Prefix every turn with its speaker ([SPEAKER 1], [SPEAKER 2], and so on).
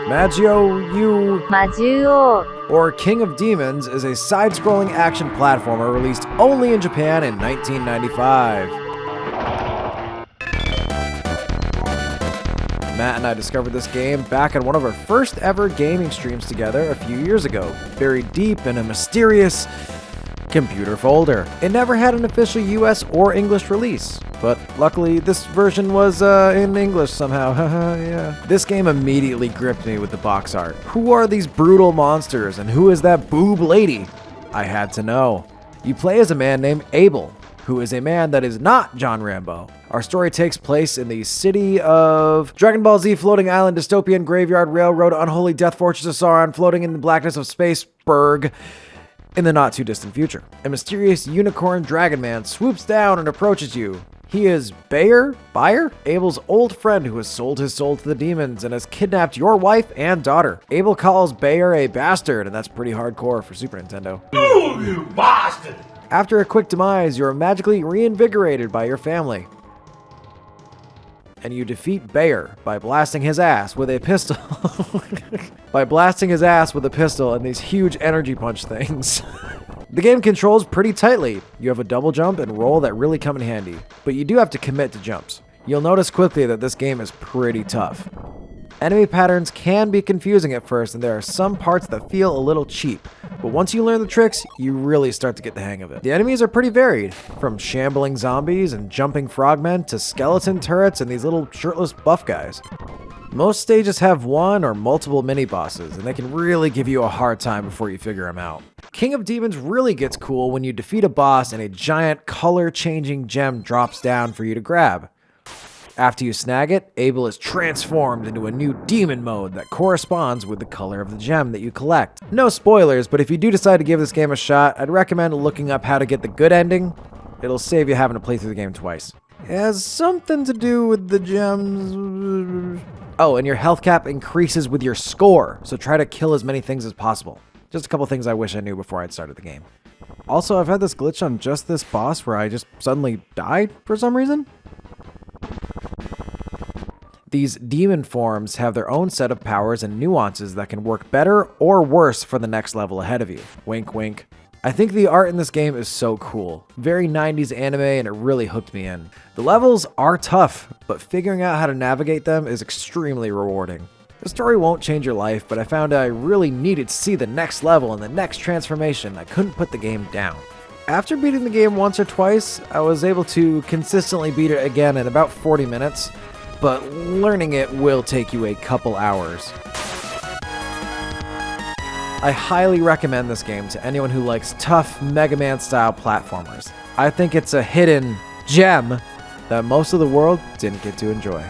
[SPEAKER 1] Majuu,
[SPEAKER 2] or King of Demons, is a side-scrolling action platformer released only in Japan in 1995. Matt and I discovered this game back in one of our first ever gaming streams together a few years ago, buried deep in a mysterious computer folder. It never had an official US or English release, but luckily this version was in English somehow. Yeah. This game immediately gripped me with the box art. Who are these brutal monsters and who is that boob lady? I had to know. You play as a man named Abel, who is a man that is not John Rambo. Our story takes place in the city of Dragon Ball Z, floating island, dystopian graveyard, railroad, unholy death fortress of Sauron, floating in the blackness of Spaceberg. In the not too distant future, a mysterious unicorn dragon man swoops down and approaches you. He is Bayer, Abel's old friend who has sold his soul to the demons and has kidnapped your wife and daughter. Abel calls Bayer a bastard, and that's pretty hardcore for Super Nintendo.
[SPEAKER 3] Oh, you bastard!
[SPEAKER 2] After a quick demise, you are magically reinvigorated by your family. And you defeat Bayer by blasting his ass with a pistol. And these huge energy punch things. The game controls pretty tightly. You have a double jump and roll that really come in handy, but you do have to commit to jumps. You'll notice quickly that this game is pretty tough. Enemy patterns can be confusing at first, and there are some parts that feel a little cheap, but once you learn the tricks, you really start to get the hang of it. The enemies are pretty varied, from shambling zombies and jumping frogmen to skeleton turrets and these little shirtless buff guys. Most stages have one or multiple mini-bosses, and they can really give you a hard time before you figure them out. King of Demons really gets cool when you defeat a boss and a giant color-changing gem drops down for you to grab. After you snag it, Abel is transformed into a new demon mode that corresponds with the color of the gem that you collect. No spoilers, but if you do decide to give this game a shot, I'd recommend looking up how to get the good ending. It'll save you having to play through the game twice. It has something to do with the gems. Oh, and your health cap increases with your score, so try to kill as many things as possible. Just a couple things I wish I knew before I'd started the game. Also, I've had this glitch on just this boss where I just suddenly died for some reason. These demon forms have their own set of powers and nuances that can work better or worse for the next level ahead of you. Wink, wink. I think the art in this game is so cool. Very 90s anime, and it really hooked me in. The levels are tough, but figuring out how to navigate them is extremely rewarding. The story won't change your life, but I found I really needed to see the next level and the next transformation. I couldn't put the game down. After beating the game once or twice, I was able to consistently beat it again in about 40 minutes. But learning it will take you a couple hours. I highly recommend this game to anyone who likes tough Mega Man style platformers. I think it's a hidden gem that most of the world didn't get to enjoy.